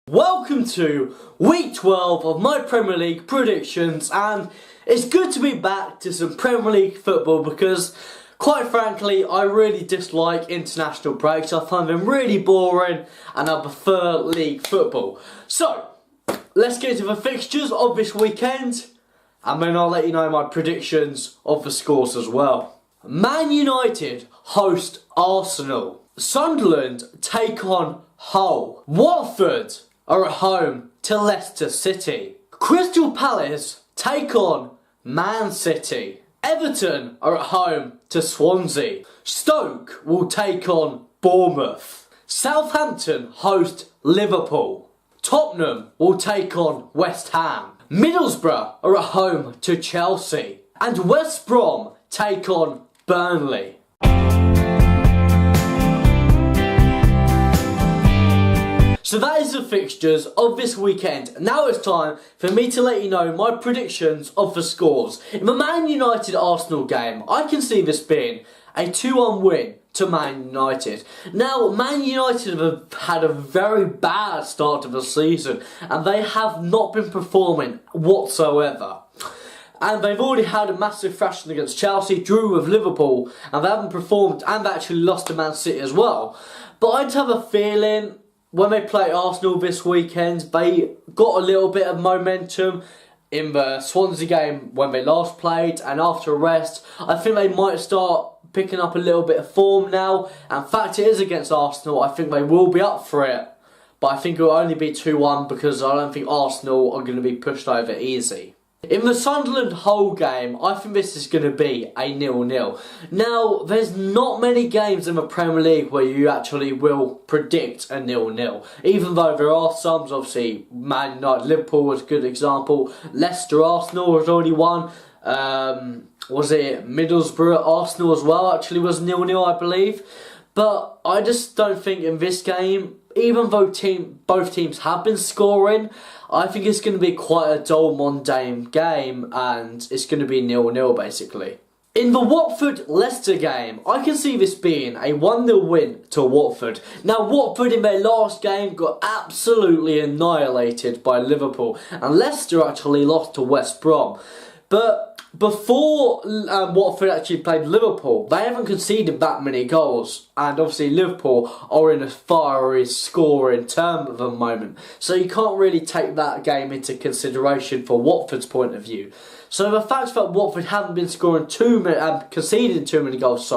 Welcome to week 12 of my Premier League predictions, and it's good to be back to some Premier League football because, quite frankly, I really dislike international breaks. I find them really boring and I prefer league football. So, let's get to the fixtures of this weekend and then I'll let you know my predictions of the scores as well. Man United host Arsenal. Sunderland take on Hull. Watford are at home to Leicester City. Crystal Palace take on Man City. Everton are at home to Swansea. Stoke will take on Bournemouth. Southampton host Liverpool. Tottenham will take on West Ham. Middlesbrough are at home to Chelsea. And West Brom take on Burnley. So that is the fixtures of this weekend. Now it's time for me to let you know my predictions of the scores. In the Man United-Arsenal game, I can see this being a 2-1 win to Man United. Now, Man United have had a very bad start to the season and they have not been performing whatsoever. And they've already had a massive thrashing against Chelsea, drew with Liverpool, and they haven't performed and actually lost to Man City as well. But I just have a feeling when they play Arsenal this weekend, they got a little bit of momentum in the Swansea game when they last played, and after a rest, I think they might start picking up a little bit of form now. And in fact, it is against Arsenal. I think they will be up for it, but I think it will only be 2-1 because I don't think Arsenal are going to be pushed over easy. In the Sunderland-Hull game, I think this is going to be a 0-0. Now, there's not many games in the Premier League where you actually will predict a 0-0. Even though there are some, obviously, Man United, Liverpool was a good example. Leicester, Arsenal has already won. Was it Middlesbrough, Arsenal as well? Actually was 0-0, I believe. But I just don't think in this game, even though both teams have been scoring, I think it's going to be quite a dull, mundane game, and it's going to be 0-0 basically. In the Watford-Leicester game, I can see this being a 1-0 win to Watford. Now, Watford in their last game got absolutely annihilated by Liverpool, and Leicester actually lost to West Brom. But before Watford actually played Liverpool, they haven't conceded that many goals. And obviously Liverpool are in a fiery scoring term at the moment. So you can't really take that game into consideration for Watford's point of view. So the fact that Watford haven't been scoring conceding too many goals,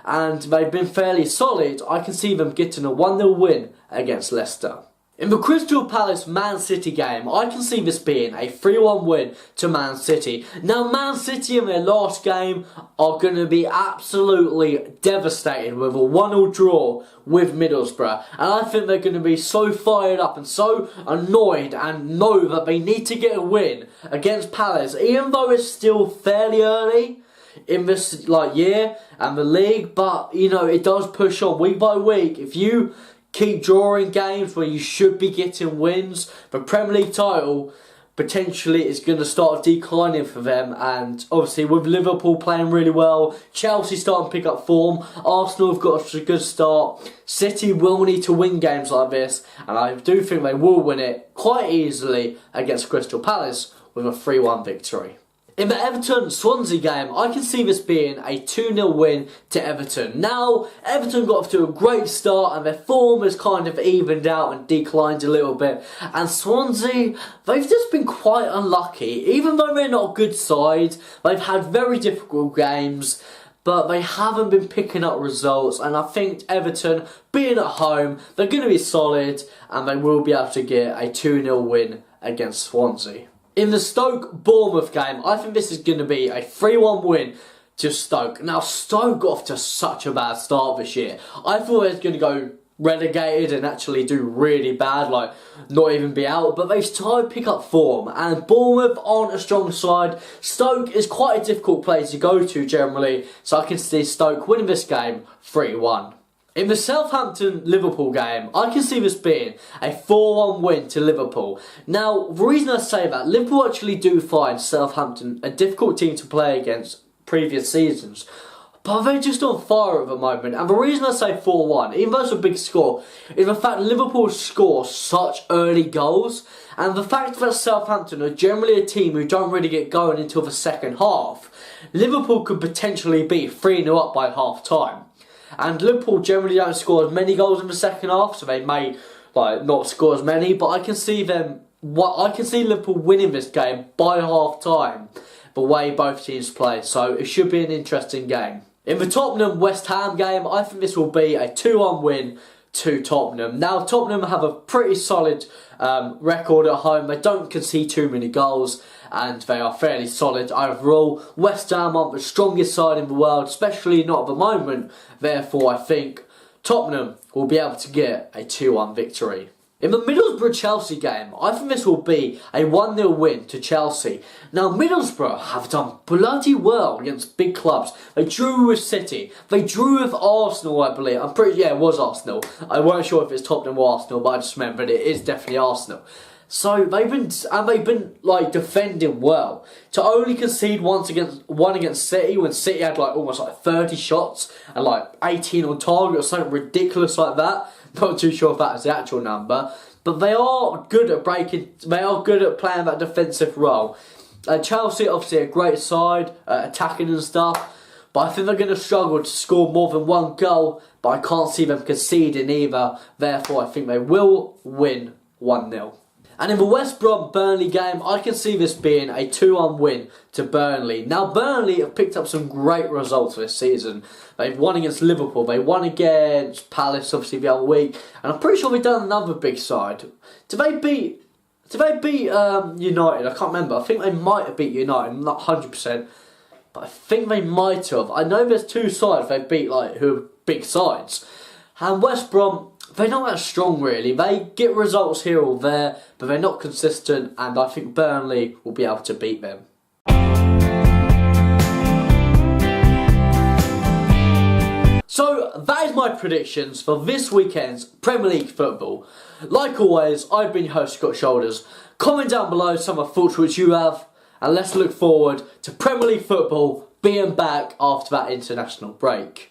and they've been fairly solid, I can see them getting a 1-0 win against Leicester. In the Crystal Palace Man City game, I can see this being a 3-1 win to Man City. Now, Man City in their last game are going to be absolutely devastated with a 1-0 draw with Middlesbrough. And I think they're going to be so fired up and so annoyed and know that they need to get a win against Palace, even though it's still fairly early in this year and the league. But, you know, it does push on week by week. If you keep drawing games where you should be getting wins, the Premier League title potentially is going to start declining for them. And obviously with Liverpool playing really well, Chelsea starting to pick up form, Arsenal have got a good start, City will need to win games like this, and I do think they will win it quite easily against Crystal Palace with a 3-1 victory. In the Everton-Swansea game, I can see this being a 2-0 win to Everton. Now, Everton got off to a great start and their form has kind of evened out and declined a little bit. And Swansea, they've just been quite unlucky. Even though they're not a good side, they've had very difficult games, but they haven't been picking up results. And I think Everton, being at home, they're going to be solid and they will be able to get a 2-0 win against Swansea. In the Stoke-Bournemouth game, I think this is going to be a 3-1 win to Stoke. Now, Stoke got off to such a bad start this year. I thought they was going to go relegated and actually do really bad, not even be out. But they've started to pick up form. And Bournemouth aren't a strong side. Stoke is quite a difficult place to go to generally. So I can see Stoke winning this game 3-1. In the Southampton-Liverpool game, I can see this being a 4-1 win to Liverpool. Now, the reason I say that, Liverpool actually do find Southampton a difficult team to play against previous seasons. but they're just on fire at the moment. And the reason I say 4-1, even though it's a big score, is the fact Liverpool score such early goals. And the fact that Southampton are generally a team who don't really get going until the second half. Liverpool could potentially be 3-0 up by half time. And Liverpool generally don't score as many goals in the second half, so they may not score as many. But I can see Liverpool winning this game by half time, the way both teams play. So it should be an interesting game. In the Tottenham-West Ham game, I think this will be a 2-1 win to Tottenham. Now, Tottenham have a pretty solid record at home. They don't concede too many goals, and they are fairly solid overall. West Ham aren't the strongest side in the world, especially not at the moment. Therefore, I think Tottenham will be able to get a 2-1 victory. In the Middlesbrough-Chelsea game, I think this will be a 1-0 win to Chelsea. Now, Middlesbrough have done bloody well against big clubs. They drew with City. They drew with Arsenal, I believe. I'm pretty, it was Arsenal. I weren't sure if it's Tottenham or Arsenal, but I just remembered it is definitely Arsenal. So they've been defending well. To only concede one against City when City had almost 30 shots and 18 on target or something ridiculous like that. Not too sure if that is the actual number, but they are good at They are good at playing that defensive role. Chelsea, obviously, a great side, attacking and stuff, but I think they're going to struggle to score more than one goal. But I can't see them conceding either. Therefore, I think they will win 1-0. And in the West Brom-Burnley game, I can see this being a 2-1 win to Burnley. Now, Burnley have picked up some great results this season. They've won against Liverpool. They won against Palace, obviously, the other week. And I'm pretty sure they've done another big side. Did they beat United? I can't remember. I think they might have beat United. I'm not 100%. But I think they might have. I know there's two sides they beat, who are big sides. And West Brom, they're not that strong really. They get results here or there, but they're not consistent, and I think Burnley will be able to beat them. So that is my predictions for this weekend's Premier League football. Like always, I've been your host, Scott Shoulders. Comment down below some of the thoughts which you have, and let's look forward to Premier League football being back after that international break.